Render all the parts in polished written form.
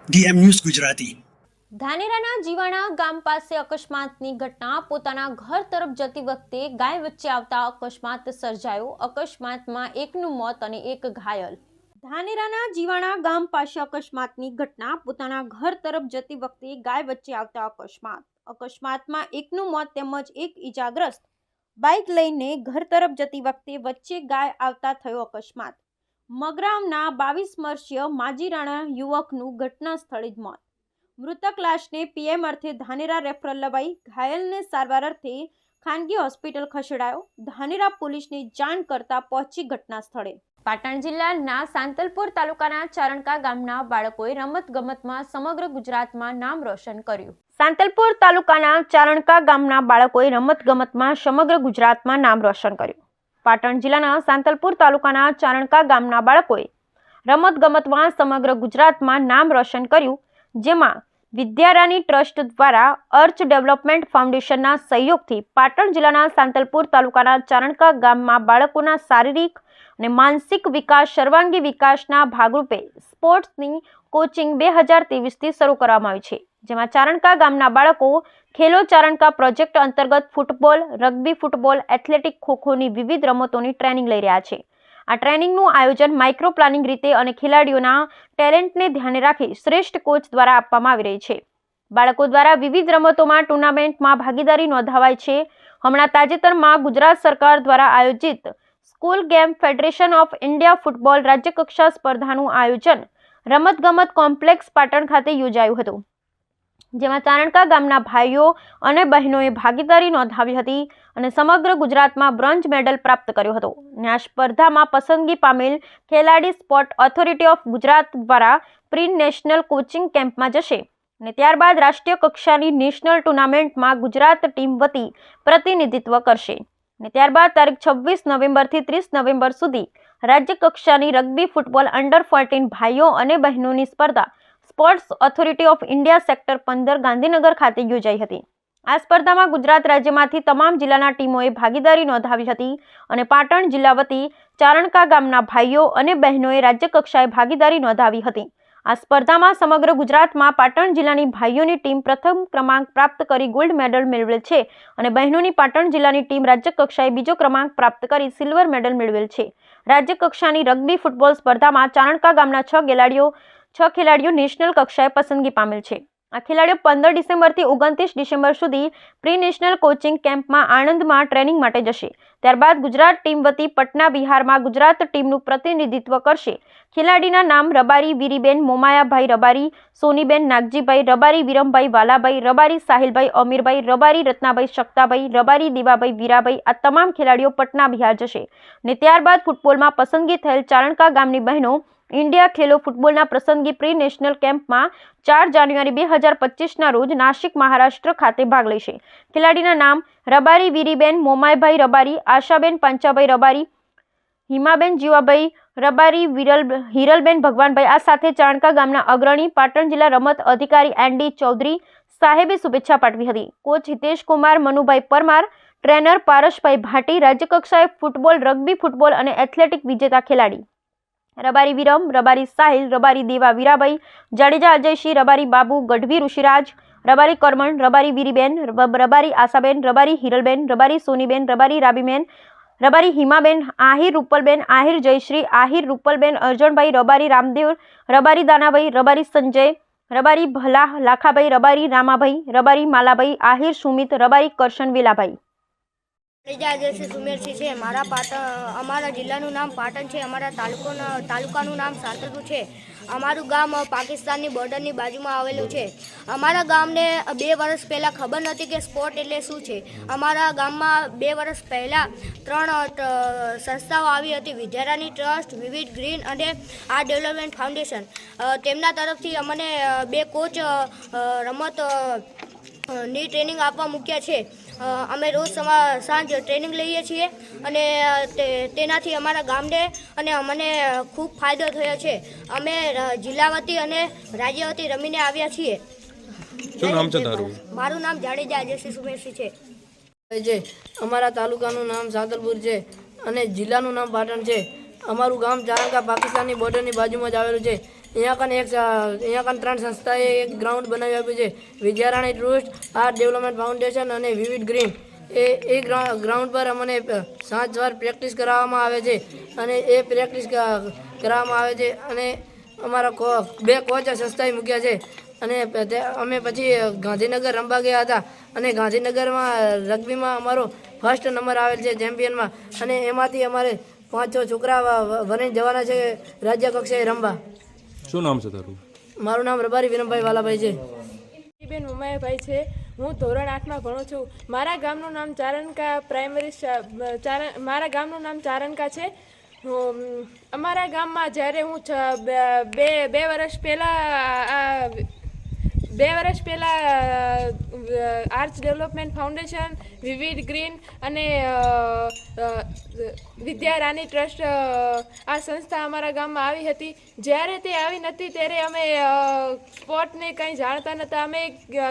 DM news Gujarati. ધાનેરાના જીવાણા ગામ પાસે અકસ્માતની ઘટના। પોતાના ઘર તરફ જતી વખતે ગાય વચ્ચે આવતા અકસ્માત સર્જાયો। અકસ્માતમાં એકનું મોત અને એક ઘાયલ। ધાનેરાના જીવાણા ગામ પાસે અકસ્માતની ઘટના। પોતાના ઘર તરફ જતી વખતે ગાય વચ્ચે આવતા અકસ્માતમાં એકનું મોત તેમજ એક ઈજાગ્રસ્ત। બાઇક લઈને ઘર તરફ જતી વખતે વચ્ચે ગાય આવતા થયો અકસ્માત। મગરામના 22 વર્ષીય માજીરાણા યુવકનું ઘટના સ્થળે જ મોત। મૃતક લાશને પીએમ અર્થે ધાનેરા રેફરલ લવાઈ ઘાયલને સારવાર અર્થે ખાનગી હોસ્પિટલ ખસેડાયો। ધાનેરા પોલીસને જાણ કરતા પહોંચી ઘટના સ્થળે। પાટણ જિલ્લાના સાંતલપુર તાલુકાના ચારણકા ગામના બાળકોએ રમતગમતમાં સમગ્ર ગુજરાતમાં નામ રોશન કર્યું। સાંતલપુર તાલુકાના ચારણકા ગામના બાળકોએ રમતગમતમાં સમગ્ર ગુજરાતમાં નામ રોશન કર્યું। પાટણ જિલ્લાના સાંતલપુર તાલુકાના ચારણકા ગામના બાળકોએ રમતગમતમાં સમગ્ર ગુજરાતમાં નામ રોશન કર્યું, જેમાં વિદ્યારાણી ટ્રસ્ટ દ્વારા અર્ચ ડેવલપમેન્ટ ફાઉન્ડેશનના સહયોગથી પાટણ જિલ્લાના સાંતલપુર તાલુકાના ચારણકા ગામમાં બાળકોના શારીરિક અને માનસિક વિકાસ સર્વાંગી વિકાસના ભાગરૂપે સ્પોર્ટ્સની કોચિંગ 2023થી શરૂ કરવામાં આવી છે, જેમાં ચારણકા ગામના બાળકો ખેલો ચારણકા પ્રોજેક્ટ અંતર્ગત ફૂટબોલ, રગ્બી ફૂટબોલ, એથ્લેટિક, ખોખોની વિવિધ રમતોની ટ્રેનિંગ લઈ રહ્યા છે। આ ટ્રેનિંગનું આયોજન માઇક્રો પ્લાનિંગ રીતે અને ખેલાડીઓના ટેલેન્ટને ધ્યાને રાખી શ્રેષ્ઠ કોચ દ્વારા આપવામાં આવી રહી છે। બાળકો દ્વારા વિવિધ રમતોમાં ટુર્નામેન્ટમાં ભાગીદારી નોંધાવાય છે। હમણાં તાજેતરમાં ગુજરાત સરકાર દ્વારા આયોજિત school game federation of India football રાજ્યકક્ષા સ્પર્ધાનું આયોજન રમતગમત કોમ્પ્લેક્સ પાટણ ખાતે યોજાયું હતું, જેમાં ચારણકા ગામના ભાઈઓ અને બહેનોએ ભાગીદારી નોંધાવી હતી અને સમગ્ર ગુજરાતમાં બ્રોન્ઝ મેડલ પ્રાપ્ત કર્યો હતો। અને આ સ્પર્ધામાં પસંદગી પામેલ ખેલાડી સ્પોર્ટ ઓથોરિટી ઓફ ગુજરાત દ્વારા પ્રી નેશનલ કોચિંગ કેમ્પમાં જશે અને ત્યારબાદ રાષ્ટ્રીય કક્ષાની નેશનલ ટુર્નામેન્ટમાં ગુજરાત ટીમ વતી પ્રતિનિધિત્વ કરશે અને ત્યારબાદ તારીખ 26 નવેમ્બરથી 30 નવેમ્બર સુધી રાજ્ય કક્ષાની રગ્બી ફૂટબોલ અંડર 14 ભાઈઓ અને બહેનોની સ્પર્ધા sports authority of India sector 15 Gandhinagar ખાતે યોજાઈ હતી। આ સ્પર્ધામાં ગુજરાત રાજ્યમાંથી તમામ જિલ્લાના ટીમોએ ભાગીદારી નોંધાવી હતી અને પાટણ જિલ્લા વતી ચારણકા ગામના ભાઈઓ અને બહેનોએ રાજ્ય કક્ષાએ ભાગીદારી નોંધાવી હતી। આ સ્પર્ધામાં સમગ્ર ગુજરાતમાં પાટણ જિલ્લાની ભાઈઓની ટીમ પ્રથમ ક્રમાંક પ્રાપ્ત કરી ગોલ્ડ મેડલ મેળવેલ છે અને બહેનોની પાટણ જિલ્લાની ટીમ રાજ્ય કક્ષાએ બીજો ક્રમાંક પ્રાપ્ત કરી સિલ્વર મેડલ મેળવેલ છે। રાજ્ય કક્ષાની રગ્બી ફૂટબોલ સ્પર્ધામાં ચારણકા ગામના 6 ખેલાડીઓ નેશનલ કક્ષાએ પસંદગી પામેલ છે। આ ખેલાડીઓ 15 ડિસેમ્બરથી 29 ડિસેમ્બર સુધી પ્રી નેશનલ કોચિંગ કેમ્પમાં આણંદમાં ટ્રેનિંગ માટે જશે। ત્યારબાદ ગુજરાત ટીમ વતી પટના, બિહારમાં ગુજરાત ટીમનું પ્રતિનિધિત્વ કરશે। ખેલાડીના નામ રબારી વીરીબેન મોમાયાભાઈ રબારી, સોનીબેન નાગજીભાઈ રબારી, વિરમભાઈ વાલાભાઈ રબારી, સાહિલભાઈ અમીરભાઈ રબારી, રત્નાભાઈ શક્તાભાઈ રબારી, દીવાભાઈ વીરાભાઈ આ તમામ ખેલાડીઓ પટના, બિહાર જશે અને ત્યારબાદ ફૂટબોલમાં પસંદગી થયેલ ચારણકા ગામની બહેનો ઇન્ડિયા ખેલો ફૂટબોલના પ્રસંગી પ્રી નેશનલ કેમ્પમાં 4 જાન્યુઆરી 2025ના રોજ નાસિક, મહારાષ્ટ્ર ખાતે ભાગ લેશે। ખેલાડીના નામ રબારી વીરીબેન મોમાયભાઈ રબારી, આશાબેન પાંચાભાઈ રબારી, હિમાબેન જીવાભાઈ રબારી, હિરલબેન ભગવાનભાઈ આ સાથે ચારણકા ગામના અગ્રણી પાટણ જિલ્લા રમત અધિકારી એનડી ચૌધરી સાહેબે શુભેચ્છા પાઠવી હતી। કોચ હિતેશ કુમાર મનુભાઈ પરમાર, ટ્રેનર પારસભાઈ ભાટી, રાજ્યકક્ષાએ ફૂટબોલ, રગ્બી ફૂટબોલ અને એથ્લેટિક વિજેતા ખેલાડી રબારી વિરમ, રબારી સાહિલ, રબારી દેવા વીરાભાઈ, જાડેજા અજયસિંહ, રબારી બાબુ ગઢવી ઋષિરાજ, રબારી કરમણ, રબારી વીરીબેન, રબારી આશાબેન, રબારી હિરલબેન, રબારી સોનીબેન, રબારી રાબીબેન, રબારી હિમાબેન, આહિર રૂપલબેન, આહિર જયશ્રી, આહિર રૂપલબેન, અર્જણભાઈ, રબારી રામદેવ, રબારી દાનાભાઈ, રબારી સંજય, રબારી ભલા લાખાભાઈ, રબારી રામાભાઈ, રબારી માલાભાઈ, આહિર સુમિત, રબારી કરશન વેલાભાઈ। જાડેજા સુમેરસિંહ છે। અમારા જિલ્લાનું નામ પાટણ છે। અમારા તાલુકાનું નામ સાંતલપુર છે। અમારું ગામ પાકિસ્તાનની બોર્ડરની બાજુમાં આવેલું છે। અમારા ગામને 2 વર્ષ પહેલાં ખબર નહોતી કે સ્પોર્ટ એટલે શું છે। અમારા ગામમાં 2 વર્ષ પહેલાં 3 સંસ્થાઓ આવી હતી, વિદ્યારાણી ટ્રસ્ટ, વિવિધ ગ્રીન અને આર્ટ ડેવલપમેન્ટ ફાઉન્ડેશન। તેમના તરફથી અમને 2 કોચ રમતની ટ્રેનિંગ આપવા મૂક્યા છે। અમે રોજ સાંજ ટ્રેનિંગ લઈએ છીએ અને તેનાથી અમારા ગામને અને અમને ખૂબ ફાયદો થયો છે। અમે જિલ્લા વતી અને રાજ્ય વતી રમીને આવ્યા છીએ। શું નામ છે તારું? મારું નામ જાડેજા અજયસિંહ સુમેરસિંહ છે। અમારા તાલુકાનું નામ સાંતલપુર છે અને જિલ્લાનું નામ પાટણ છે। અમારું ગામ ચારણકા પાકિસ્તાનની બોર્ડરની બાજુમાં જ આવેલું છે। અહીંયા કન 3 સંસ્થાએ એક ગ્રાઉન્ડ બનાવી આપ્યું છે. વિદ્યારાણી ટ્રસ્ટ, આર્ટ ડેવલપમેન્ટ ફાઉન્ડેશન અને વિવિધ ગ્રીન. એ ગ્રાઉન્ડ પર અમને સાંજ સવાર પ્રેક્ટિસ કરાવવામાં આવે છે અને એ પ્રેક્ટિસ કરાવવામાં આવે છે અને અમારા 2 કોચ સંસ્થાએ મૂક્યા છે. અને અમે પછી ગાંધીનગર રમવા ગયા હતા અને ગાંધીનગરમાં રગ્બીમાં અમારો ફર્સ્ટ નંબર આવેલ છે ચેમ્પિયનમાં. અને એમાંથી અમારે 5-6 છોકરા વરીને જવાના છે રાજ્ય કક્ષાએ રમવા. શું નામ છે તારું? મારું નામ રબારી વિરમભાઈ વાલાભાઈ છે. બેન મુમાયાભાઈ છે. હું ધોરણ 8માં ભણું છું. મારા ગામનું નામ ચારણકા છે. અમારા ગામમાં જ્યારે હું 2 વર્ષ પહેલાં આર્ટ્સ ડેવલપમેન્ટ ફાઉન્ડેશન, વિવિધ ગ્રીન અને વિદ્યારાણી ટ્રસ્ટ આ સંસ્થા અમારા ગામમાં આવી હતી. જ્યારે તે આવી નથી ત્યારે અમે સ્પોર્ટને કંઈ જાણતા નહોતા. અમે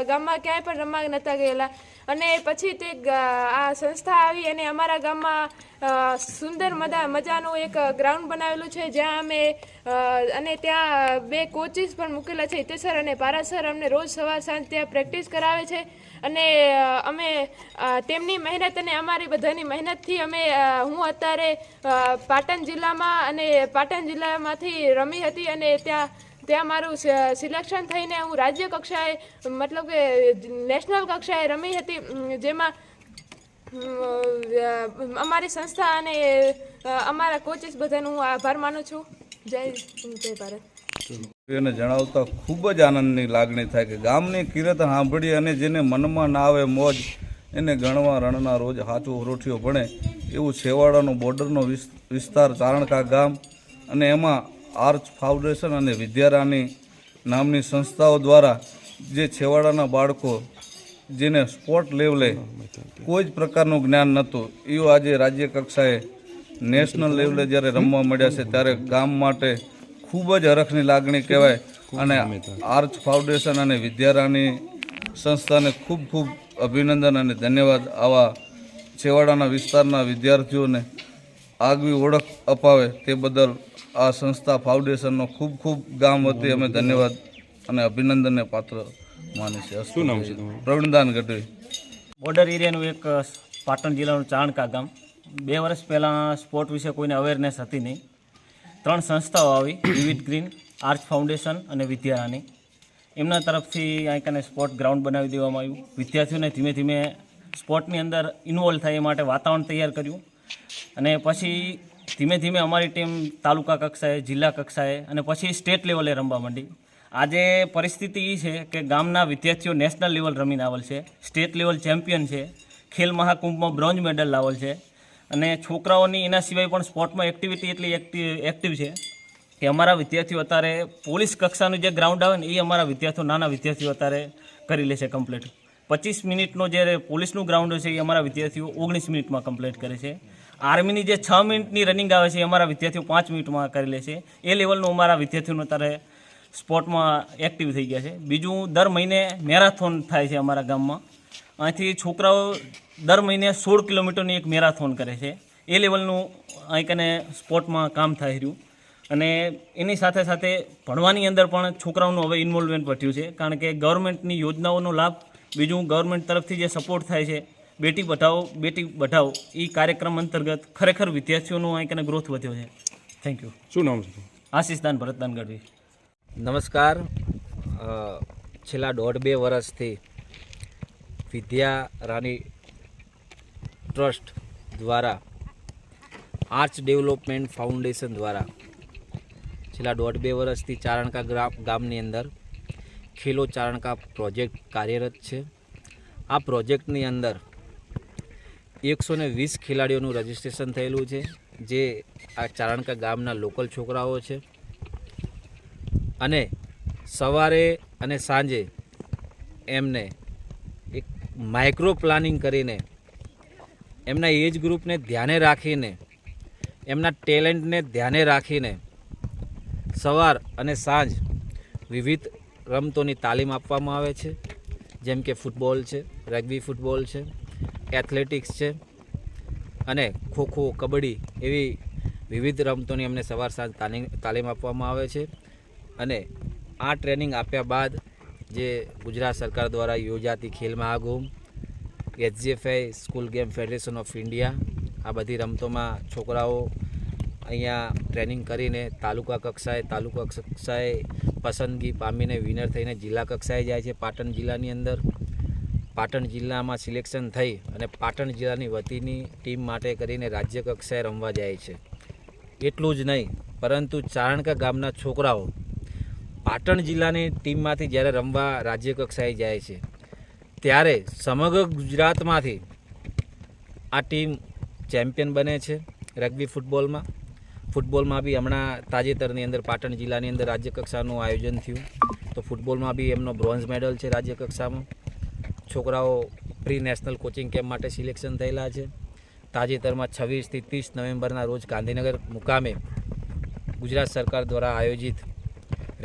ગામમાં ક્યાંય પણ રમવા નહોતા ગયેલા. અને પછી તે આ સંસ્થા આવી અને અમારા ગામમાં સુંદર મજાનું એક ગ્રાઉન્ડ બનાવેલું છે જ્યાં અમે અને ત્યાં 2 કોચિસ પણ મૂકેલા છે, હિતેશ અને પારા સર. અમને રોજ સવાર સાંજ ત્યાં પ્રેક્ટિસ કરાવે છે અને અમે તેમની મહેનત અને અમારી બધાની મહેનતથી હું અત્યારે પાટણ જિલ્લામાંથી રમી હતી અને ત્યાં મારું સિલેક્શન થઈને હું રાજ્ય કક્ષાએ મતલબ કે નેશનલ કક્ષાએ રમી હતી, જેમાં અમારી સંસ્થા અને અમારા કોચિસ બધાનો હું આભાર માનું છું. જય ભારત. એને જણાવતા ખૂબ જ આનંદની લાગણી થાય કે ગામની કીર્તન સાંભળી અને જેને મનમાં ના આવે મોજ એને ગણવા રણના રોજ હાચું રોઠિયો ભણે એવું છેવાડાનો બોર્ડરનો વિસ્તાર ચારણકા ગામ અને એમાં આર્ચ ફાઉન્ડેશન અને વિદ્યારાણી નામની સંસ્થાઓ દ્વારા જે છેવાડાના બાળકો જેને સ્પોર્ટ લેવલે કોઈ જ પ્રકારનું જ્ઞાન નહોતું એવું આજે રાજ્ય કક્ષાએ નેશનલ લેવલે જ્યારે રમવા મળ્યા છે ત્યારે ગામ માટે ખૂબ જ હરખની લાગણી કહેવાય. અને આર્ચ ફાઉન્ડેશન અને વિદ્યારાણી સંસ્થાને ખૂબ ખૂબ અભિનંદન અને ધન્યવાદ. આવા છેવાડાના વિસ્તારના વિદ્યાર્થીઓને આગવી ઓળખ અપાવે તે બદલ આ સંસ્થા ફાઉન્ડેશનનો ખૂબ ખૂબ ગામ વતી અમે ધન્યવાદ અને અભિનંદનને પાત્ર માની છે. શું નામ છે તમારું? પ્રવીણદાન ગઢવી. બોર્ડર એરિયાનું એક પાટણ જિલ્લાનું ચારણકા ગામ. 2 વર્ષ પહેલાં સ્પોર્ટ વિશે કોઈને અવેરનેસ હતી નહીં. 3 સંસ્થાઓ આવી, વિવિધ ગ્રીન, આર્ચ ફાઉન્ડેશન અને વિદ્યારાણી. એમના તરફથી અહીં કને સ્પોર્ટ ગ્રાઉન્ડ બનાવી દેવામાં આવ્યું. વિદ્યાર્થીઓને ધીમે ધીમે સ્પોર્ટની અંદર ઇન્વોલ્વ થાય એ માટે વાતાવરણ તૈયાર કર્યું અને પછી ધીમે ધીમે અમારી ટીમ તાલુકા કક્ષાએ, જિલ્લા કક્ષાએ અને પછી સ્ટેટ લેવલે રમવા માંડી. આજે પરિસ્થિતિ એ છે કે ગામના વિદ્યાર્થીઓ નેશનલ લેવલ રમીને આવેલ છે, સ્ટેટ લેવલ ચેમ્પિયન છે, ખેલ મહાકુંભમાં બ્રોન્ઝ મેડલ લાવેલ છે. અને છોકરાઓની એના સિવાય પણ સ્પોર્ટમાં એક્ટિવિટી એટલી એક્ટિવ છે કે અમારા વિદ્યાર્થીઓ અત્યારે પોલીસ કક્ષાનું જે ગ્રાઉન્ડ આવે ને એ અમારા વિદ્યાર્થીઓ, નાના વિદ્યાર્થીઓ અત્યારે કરી લે છે કમ્પ્લીટ. 25 મિનિટનો જે પોલીસનું ગ્રાઉન્ડ છે એ અમારા વિદ્યાર્થીઓ 19 મિનિટમાં કમ્પ્લીટ કરે છે. આર્મીની જે 6 મિનિટની રનિંગ આવે છે એ અમારા વિદ્યાર્થીઓ 5 મિનિટમાં કરી લે છે. એ લેવલનું અમારા વિદ્યાર્થીઓનું અત્યારે સ્પોર્ટમાં એક્ટિવ થઈ ગયા છે. બીજું, દર મહિને મેરાથોન થાય છે અમારા ગામમાં. અહીંથી છોકરાઓ દર મહિને 16 કિલોમીટરની એક મેરાથોન કરે છે. એ લેવલનું અહીં કને સ્પોર્ટમાં કામ થઈ રહ્યું. અને એની સાથે સાથે ભણવાની અંદર પણ છોકરાઓનું હવે ઇન્વોલ્વમેન્ટ વધ્યું છે, કારણ કે ગવર્મેન્ટની યોજનાઓનો લાભ, બીજું ગવર્મેન્ટ તરફથી જે સપોર્ટ થાય છે બેટી બચાવો એ કાર્યક્રમ અંતર્ગત ખરેખર વિદ્યાર્થીઓનું અહીં કને ગ્રોથ વધ્યો છે. Thank you. શું નામ છે? આશીષદાન ભરતદાન ગઢવી. નમસ્કાર. છેલ્લા 1.5-2 વર્ષથી વિદ્યારાણી ટ્રસ્ટ દ્વારા આર્ચ ડેવલપમેન્ટ ફાઉન્ડેશન દ્વારા છેલ્લા 1.5-2 વર્ષથી ચારણકા ગામની અંદર ખેલો ચારણકા પ્રોજેક્ટ કાર્યરત છે. આ પ્રોજેક્ટની અંદર 120 ખેલાડીઓનું રજિસ્ટ્રેશન થયેલું છે, જે આ ચારણકા ગામના લોકલ છોકરાઓ છે. અને સવારે અને સાંજે એમને એક માઇક્રો પ્લાનિંગ કરીને એમના એજ ગ્રુપને ધ્યાને રાખીને, એમના ટેલેન્ટને ધ્યાને રાખીને સવાર અને સાંજ વિવિધ રમતોની તાલીમ આપવામાં આવે છે, જેમ કે ફૂટબોલ છે, રગ્બી ફૂટબોલ છે, એથ્લેટિક્સ છે અને ખોખો, કબડ્ડી એવી વિવિધ રમતોની અમને સવાર સાંજ તાલીમ આપવામાં આવે છે. અને આ ટ્રેનિંગ આપ્યા બાદ જે ગુજરાત સરકાર દ્વારા યોજાતી Khel Mahakumbh, HGFI school game federation of India, આ બધી રમતોમાં છોકરાઓ અહીંયા ટ્રેનિંગ કરીને તાલુકા કક્ષાએ પસંદગી પામીને વિનર થઈને જિલ્લા કક્ષાએ જાય છે. પાટણ જિલ્લાની અંદર પાટણ જિલ્લામાં સિલેક્શન થઈ અને પાટણ જિલ્લાની વતીની ટીમ માટે કરીને રાજ્ય કક્ષાએ રમવા જાય છે. એટલું જ નહીં, પરંતુ ચારણકા ગામના છોકરાઓ પાટણ જિલ્લાની ટીમમાંથી જ્યારે રમવા રાજ્ય કક્ષાએ જાય છે ત્યારે સમગ્ર ગુજરાતમાંથી આ ટીમ ચેમ્પિયન બને છે. રગ્બી ફૂટબોલમાં બી હમણાં તાજેતરની અંદર પાટણ જિલ્લાની અંદર રાજ્ય કક્ષાનું આયોજન થયું, તો ફૂટબોલમાં બી એમનો બ્રોન્ઝ મેડલ છે. રાજ્ય કક્ષામાં છોકરાઓ પ્રી નેશનલ કોચિંગ કેમ્પ માટે સિલેક્શન થયેલા છે. તાજેતરમાં 26 થી 30 નવેમ્બરના રોજ ગાંધીનગર મુકામે ગુજરાત સરકાર દ્વારા આયોજિત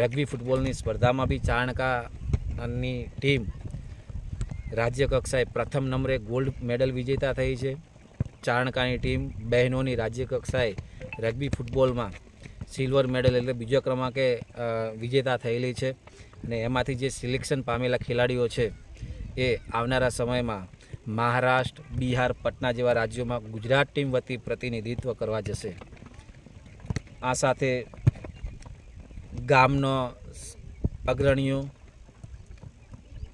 રગ્બી ફૂટબોલની સ્પર્ધામાં બી ચારણકાની ટીમ રાજ્ય કક્ષાએ પ્રથમ નંબરે ગોલ્ડ મેડલ વિજેતા થઈ છે. ચારણકાની ટીમ બહેનોની રાજ્ય કક્ષાએ રગ્બી ફૂટબોલમાં સિલ્વર મેડલ એટલે બીજા ક્રમાંકે વિજેતા થયેલી છે. અને એમાંથી જે સિલેક્શન પામેલા ખેલાડીઓ છે એ આવનારા સમયમાં મહારાષ્ટ્ર, બિહાર, પટના જેવા રાજ્યોમાં ગુજરાત ટીમ વતી પ્રતિનિધિત્વ કરવા જશે. આ સાથે ગામનો અગ્રણીઓ,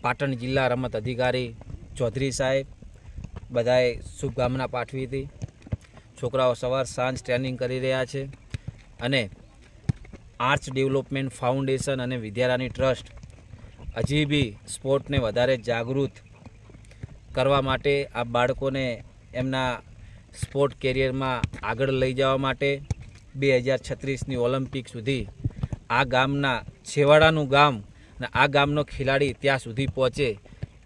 પાટણ જિલ્લા રમત અધિકારી ચૌધરી સાહેબ બધાએ શુભકામના પાઠવી હતી. છોકરાઓ સવાર સાંજ ટ્રેનિંગ કરી રહ્યા છે અને આર્ચ ડેવલપમેન્ટ ફાઉન્ડેશન અને વિદ્યારાણી ટ્રસ્ટ હજી બી સ્પોર્ટને વધારે જાગૃત કરવા માટે, આ બાળકોને એમના સ્પોર્ટ કેરિયરમાં આગળ લઈ જવા માટે 2036ની ઓલિમ્પિક સુધી આ ગામના છેવાડાનું ગામ અને આ ગામનો ખેલાડી ત્યાં સુધી પહોંચે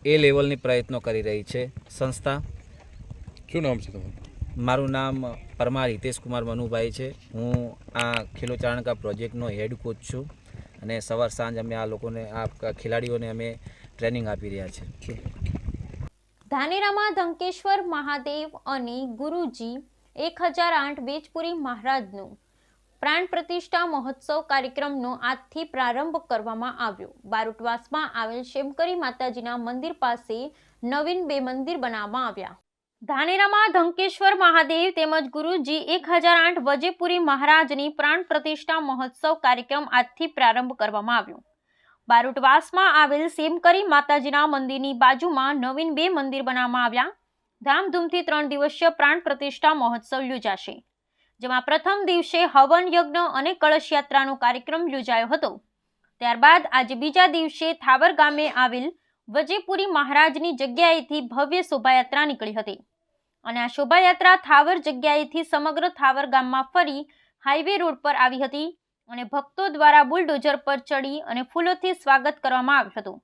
એ લેવલની પ્રયત્નો કરી રહી છે સંસ્થા. શું નામ છે તમારું? મારું નામ પરમાર હિતેશ કુમાર મનુભાઈ છે. હું આ ખેલો ચારણકા પ્રોજેક્ટનો હેડ કોચ છું અને સવાર સાંજ અમે આ લોકોને, આ ખેલાડીઓને અમે ટ્રેનિંગ આપી રહ્યા છીએ. ધાનેરામાં ધંકેશ્વર મહાદેવ અને ગુરુજી 1008 વેજપુરી મહારાજનું પ્રાણ પ્રતિષ્ઠા મહોત્સવ કાર્યક્રમનો આજથી પ્રારંભ કરવામાં આવ્યો. બારોટવાસમાં આવેલ શેમકરી માતાજીના મંદિર પાસે નવીન 2 મંદિર બનાવવામાં આવ્યા. ધાનેરામાં ધંકેશ્વર મહાદેવ તેમજ ગુરુજી 1008 વજેપુરી મહારાજની પ્રાણ પ્રતિષ્ઠા મહોત્સવ કાર્યક્રમ આજથી પ્રારંભ કરવામાં આવ્યો. બારોટવાસમાં આવેલ શેમકરી માતાજીના મંદિરની બાજુમાં નવીન 2 મંદિર બનાવવામાં આવ્યા. ધામધૂમથી 3 દિવસીય પ્રાણ પ્રતિષ્ઠા મહોત્સવ યોજાશે, જેમાં પ્રથમ દિવસે હવન યજ્ઞ અને કળશ યાત્રાનો કાર્યક્રમ યોજાયો હતો. ત્યારબાદ આજે બીજા દિવસે થાવર ગામે આવેલ વજેપુરી મહારાજની જગ્યાએથી ભવ્ય શોભાયાત્રા નીકળી હતી અને આ શોભાયાત્રા થાવર જગ્યાએથી સમગ્ર થાવર ગામમાં ફરી હાઈવે રોડ પર આવી હતી અને ભક્તો દ્વારા બુલડોઝર પર ચડી અને ફૂલોથી સ્વાગત કરવામાં આવ્યું હતું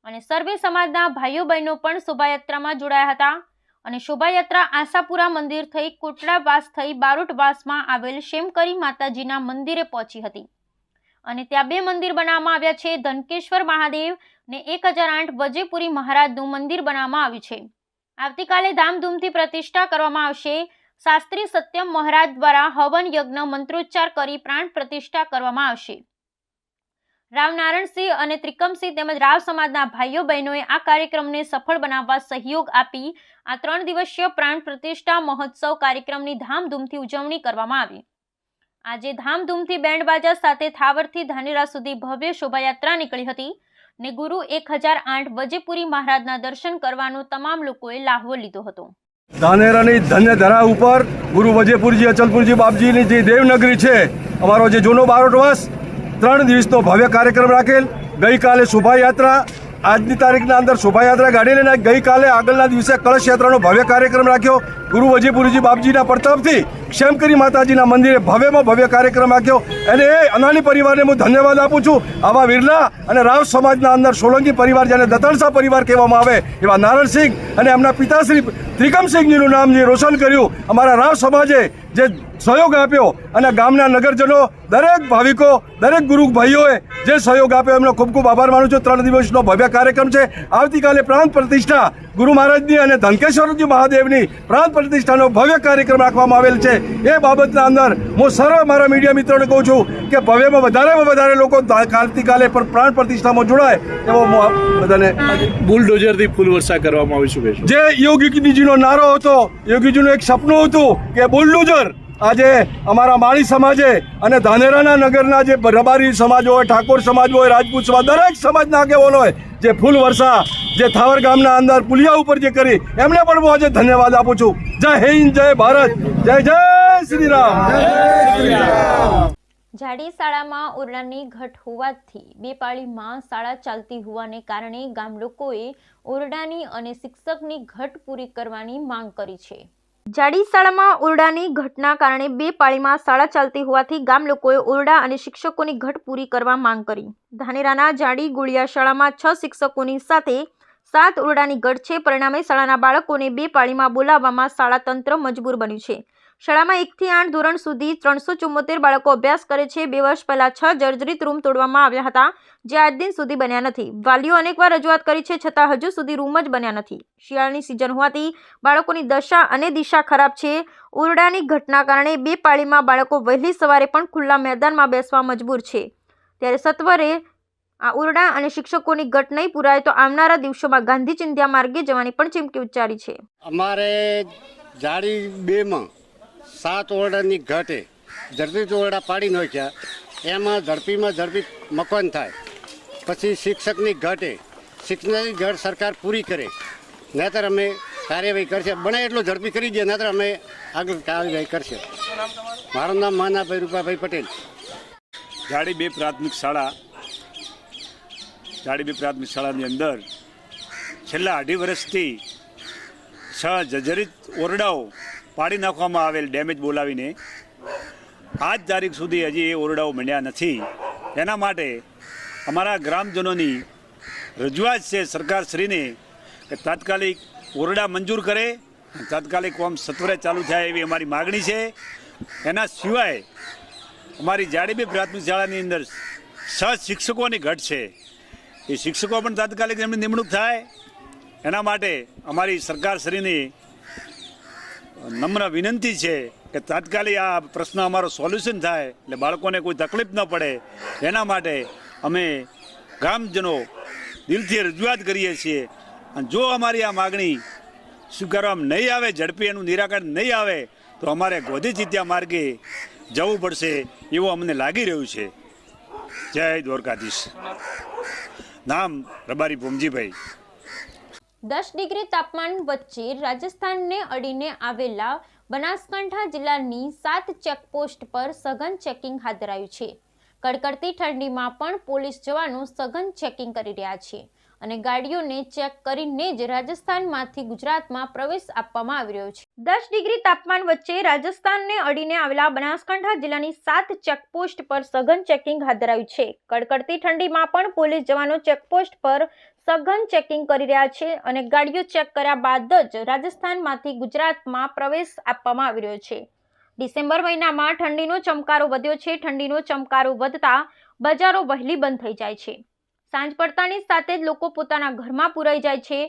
અને સર્વે સમાજના ભાઈઓ બહેનો પણ શોભાયાત્રામાં જોડાયા હતા અને શોભાયાત્રા આશાપુરા મંદિર થઈ કોટડાવાસ થઈ બારોટવાસમાં આવેલ શેમકરી માતાજીના મંદિરે પહોંચી હતી અને ત્યાં 2 મંદિર બનાવવામાં આવ્યા છે. ધનકેશ્વર મહાદેવ ને 1008 વજેપુરી મહારાજનું મંદિર બનાવવામાં આવ્યું છે. આવતીકાલે ધામધૂમથી પ્રતિષ્ઠા કરવામાં આવશે. શાસ્ત્રી સત્યમ મહારાજ દ્વારા હવન યજ્ઞ મંત્રોચ્ચાર કરી પ્રાણ પ્રતિષ્ઠા કરવામાં આવશે. રાવ નારણસિંહ અને ત્રિકમસિંહ તેમજ રાવ સમાજના ભાઈઓ બહેનોએ આ કાર્યક્રમને સફળ બનાવવા સહયોગ આપી આ 3 દિવસીય પ્રાણ પ્રતિષ્ઠા મહોત્સવ કાર્યક્રમની ધામધૂમથી ઉજવણી કરવામાં આવી. આજે ધામધૂમથી બેન્ડ બાજા સાથે થાવરથી ધાનેરા સુધી ભવ્ય શોભાયાત્રા નીકળી હતી ને ગુરુ 1008 વજેપુરી મહારાજના દર્શન કરવાનો તમામ લોકોએ લાહવો લીધો હતો. ધાનેરાની ધન્ય ધરા ઉપર ગુરુ વજેપુરજી અચલપુરજી બાપજીની જે દેવનગરી છે, અમારો જે જૂનો બારોટવાસ 3 દિવસનો ભવ્ય કાર્યક્રમ રાખેલ. ગઈકાલે શોભાયાત્રા, આજની તારીખના અંદર શોભાયાત્રા ગાડી લઈને ગઈકાલે આગળના દિવસે કળશ યાત્રાનો ભવ્ય કાર્યક્રમ રાખ્યો. ગુરુ વજેપુરજી બાપજીના પ્રતાપથી શેમકરી માતાજીના મંદિરે ભવ્યમાં ભવ્ય કાર્યક્રમ રાખ્યો અને એ અનાની પરિવારને હું ધન્યવાદ આપું છું. આવા વિરલા અને રાવ સમાજના અંદર સોલંકી પરિવાર, જેને દતણસા પરિવાર કહેવામાં આવે, એવા નારણસિંહ અને એમના પિતાશ્રી ત્રિકમસિંહજીનું નામ જે રોશન કર્યું, અમારા રાવ સમાજે જે સહયોગ આપ્યો અને ગામના નગરજનો, દરેક ભાવિકો, દરેક ગુરુ ભાઈઓએ જે સહયોગ આપ્યો એમનો ખૂબ ખૂબ આભાર માનું છું. 3 દિવસનો ભવ્ય કાર્યક્રમ છે. આવતીકાલે પ્રાણ પ્રતિષ્ઠા ગુરુ મહારાજની અને ધનકેશ્વરજી મહાદેવની પ્રાણ પ્રતિષ્ઠાનો ભવ્ય કાર્યક્રમ રાખવામાં આવેલ છે. એ બાબતના અંદર હું સર્વ મારા મીડિયા મિત્રોને કહું છું કે ભવ્યમાં વધારે લોકો આવતીકાલે પણ પ્રાણ પ્રતિષ્ઠામાં જોડાય એવો હું બધાને બુલડોઝરથી ફૂલ વર્ષા કરવામાં આવી શું કહેશો? જે યોગીજીનો નારો હતો, યોગીજીનું એક સપનું હતું કે બુલડોઝર, આજે અમારા માળી સમાજે અને ધાનેરાના નગરના જે રબારી સમાજ હોય, ઠાકોર સમાજ હોય, રાજપૂત સમાજ, દરેક સમાજના આગેવાનો હોય જે ફૂલ વર્ષા જે થાવર ગામના અંદર પુલિયા ઉપર જે કરી એમને પણ હું આજે ધન્યવાદ આપું છું. જય હિન્દ, જય ભારત, જય જય શ્રી રામ. જાડી શાળામાં ઓરડાની ઘટ હોવાથી બે પાળીમાં શાળા ચાલતી હોવાને કારણે ગામ લોકોએ ઓરડાની અને શિક્ષકની ઘટ પૂરી કરવાની માંગ કરી છે. જાડી શાળામાં ઓરડાની ઘટના કારણે બે પાળીમાં શાળા ચાલતી હોવાથી ગામ લોકોએ ઓરડા અને શિક્ષકોની ઘટ પૂરી કરવા માંગ કરી. ધાનેરાના જાડી ગોળિયા શાળામાં 6 શિક્ષકોની સાથે 7 ઓરડાની ઘટ છે. પરિણામે શાળાના બાળકોને બે પાળીમાં બોલાવવામાં શાળા તંત્ર મજબૂર બન્યું છે. શાળામાં 1 થી 8 ધોરણ સુધી 374 બાળકો અભ્યાસ કરે છે. 2 વર્ષ પહેલા 6 જર્જરિત રૂમ તોડવામાં આવ્યા હતા, જે આજ દિન સુધી બન્યા નથી. વાલીઓ અનેકવાર રજૂઆત કરી છે, છતાં હજુ સુધી રૂમ જ બન્યા નથી. શિયાળાની સિઝન હોવાથી બાળકોની દશા અને દિશા ખરાબ છે. ઓરડાની ઘટના કારણે બે પાળીમાં બાળકો વહેલી સવારે પણ ખુલ્લા મેદાનમાં બેસવા મજબૂર છે. ત્યારે સત્વરે આ ઓરડા અને શિક્ષકોની ઘટ નહીં પુરાય તો આવનારા દિવસોમાં ગાંધી ચિંધ્યા માર્ગે જવાની પણ ચીમકી ઉચ્ચારી છે. અમારે જાડી 2માં 7 ઓરડાની ઘટે ઝડપી ઓરડા પાડી નાખ્યા. એમાં ઝડપી મકાન થાય. પછી શિક્ષકની ઘટે શિક્ષકની ઘટ સરકાર પૂરી કરે, નહીંતર અમે કાર્યવાહી કરશે. બને એટલું ઝડપી કરી દે, નહીંતર અમે આગળ કાર્યવાહી કરશે. મારું નામ માનાભાઈ રૂપાભાઈ પટેલ. જાડી 2 પ્રાથમિક શાળાની અંદર છેલ્લા 2.5 વર્ષથી 6 જર્જરિત ઓરડાઓ પાડી નાખવામાં આવેલ, ડેમેજ બોલાવીને આજ તારીખ સુધી હજી એ ઓરડાઓ મળ્યા નથી. એના માટે અમારા ગ્રામજનોની રજૂઆત છે સરકારશ્રીને કે તાત્કાલિક ઓરડા મંજૂર કરે, તાત્કાલિક કામ સત્વરે ચાલુ થાય એવી અમારી માગણી છે. એના સિવાય અમારી જાડી 2 પ્રાથમિક શાળાની અંદર 6 શિક્ષકોની ઘટ છે. એ શિક્ષકો પણ તાત્કાલિક એમની નિમણૂક થાય. એના માટે અમારી સરકારશ્રીની નમ્ર વિનંતી છે કે તાત્કાલિક આ પ્રશ્ન અમારો સોલ્યુશન થાય, એટલે બાળકોને કોઈ તકલીફ ન પડે. એના માટે અમે ગ્રામજનો દિલથી રજૂઆત કરીએ છીએ. અને જો અમારી આ માગણી સ્વીકારવામાં નહીં આવે, ઝડપી એનું નિરાકરણ નહીં આવે, તો અમારે ગોધી ચિંધ્યા માર્ગે જવું પડશે એવું અમને લાગી રહ્યું છે. જય દ્વારકાધીશ. નામ રબારી ભોમજીભાઈ. 10 ડિગ્રી તાપમાન વચ્ચે રાજસ્થાનને અડીને આવેલા બનાસકાંઠા જિલ્લાની 7 ચેકપોસ્ટ પર સઘન ચેકિંગ હાથ ધરાયું છે. કડકડતી ઠંડીમાં પણ પોલીસ જવાનો સઘન ચેકિંગ કરી રહ્યા છે અને ગાડીઓને ચેક કરીને જ રાજસ્થાનમાંથી ગુજરાતમાં પ્રવેશ આપવામાં આવી રહ્યો છે. 10 ડિગ્રી તાપમાન વચ્ચે રાજસ્થાનને અડીને આવેલા બનાસકાંઠા જિલ્લાની 7 ચેકપોસ્ટ પર સઘન ચેકિંગ હાથ ધરાયું છે. કડકડતી ઠંડીમાં પણ પોલીસ જવાનો ચેકપોસ્ટ પર સઘન ચેકિંગ કરી રહ્યા છે અને ગાડીઓ ચેક કર્યા બાદ જ રાજસ્થાનમાંથી ગુજરાતમાં પ્રવેશ આપવામાં આવી રહ્યો છે. ડિસેમ્બર મહિનામાં ઠંડીનો ચમકારો વધ્યો છે. ઠંડીનો ચમકારો વધતા બજારો વહેલી બંધ થઈ જાય છે. સાંજ પડતાની સાથે જ લોકો પોતાના ઘરમાં પુરાઈ જાય છે.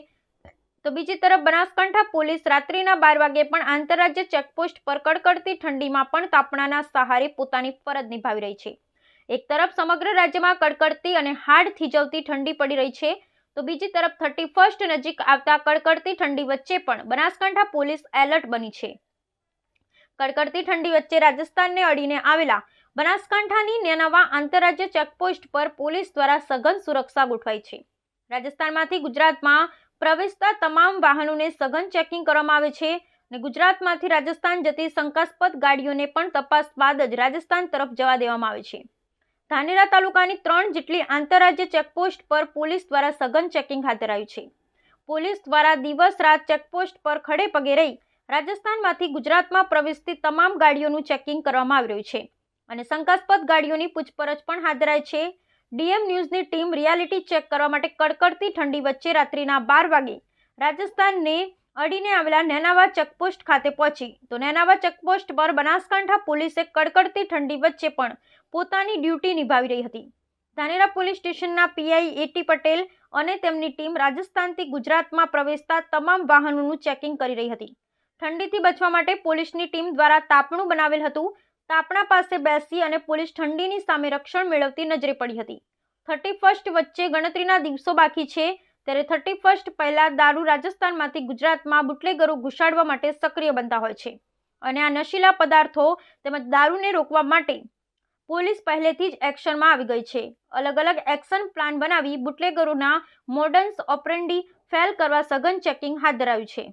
તો બીજી તરફ બનાસકાંઠા પોલીસ રાત્રિના 12 વાગે પણ આંતરરાજ્ય ચેકપોસ્ટ પર કડકડતી ઠંડીમાં પણ તાપણાના સહારે પોતાની ફરજ નિભાવી રહી છે. એક તરફ સમગ્ર રાજ્યમાં કડકડતી અને હાડ થીજવતી ઠંડી પડી રહી છે, તો બીજી તરફ 31st નજીક આવતા કડકડતી ઠંડી વચ્ચે પણ બનાસકાંઠા પોલીસ એલર્ટ બની છે. કડકડતી ઠંડી વચ્ચે રાજસ્થાનને અડીને આવેલા બનાસકાંઠાની નેનાવા આંતરરાજ્ય ચેકપોસ્ટ પર પોલીસ દ્વારા સઘન સુરક્ષા ગોઠવાઈ છે. રાજસ્થાનમાંથી ગુજરાતમાં પ્રવેશતા તમામ વાહનોને સઘન ચેકિંગ કરવામાં આવે છે અને ગુજરાતમાંથી રાજસ્થાન જતી શંકાસ્પદ ગાડીઓને પણ તપાસ બાદ જ રાજસ્થાન તરફ જવા દેવામાં આવે છે. ધાનેરા તાલુકાની 3 જેટલી આંતરરાજ્ય ચેકપોસ્ટ પર પોલીસ દ્વારા સઘન ચેકિંગ હાથ ધરાયું છે. પોલીસ દ્વારા દિવસ રાત ચેકપોસ્ટ પર ખડે પગે રહી રાજસ્થાનમાંથી ગુજરાતમાં પ્રવેશતી તમામ ગાડીઓનું ચેકિંગ કરવામાં આવી રહ્યું છે અને શંકાસ્પદ ગાડીઓની પૂછપરછ પણ હાથ ધરાઈ છે. ડીએમ ન્યૂઝની ટીમ રિયાલિટી ચેક કરવા માટે કડકડતી ઠંડી વચ્ચે રાત્રિના 12 વાગે રાજસ્થાનને અડીને આવેલા નેનાવા ચેકપોસ્ટ ખાતે પહોંચી, તો નેનાવા ચેકપોસ્ટ પર બનાસકાંઠા પોલીસે કડકડતી ઠંડી વચ્ચે પણ પોતાની ડ્યુટી નિભાવી રહી હતી. ધાનેરા પોલીસ સ્ટેશનના પીઆઈ એટી પટેલ અને તેમની ટીમ રાજસ્થાનથી ગુજરાતમાં પ્રવેશતા તમામ વાહનોનું ચેકિંગ કરી રહી હતી. ઠંડીથી બચવા માટે પોલીસની ટીમ દ્વારા તાપણું બનાવેલ હતું. તાપણા પાસે બેસી અને પોલીસ ઠંડીની સામે રક્ષણ મેળવતી નજરે પડી હતી. 31st વચ્ચે ગણતરીના દિવસો બાકી છે ત્યારે 31st પહેલા દારૂ રાજસ્થાનમાંથી ગુજરાતમાં બુટલેગરો ઘુસાડવા માટે સક્રિય બનતા હોય છે અને આ નશીલા પદાર્થો તેમજ દારૂને રોકવા માટે પોલીસ પહેલેથી જ એક્શનમાં આવી ગઈ છે. અલગ અલગ એક્શન પ્લાન બનાવી બુટલેગરોના મોડન્સ ઓપરેન્ડી ફેલ કરવા સઘન ચેકિંગ હાથ ધરાયું છે.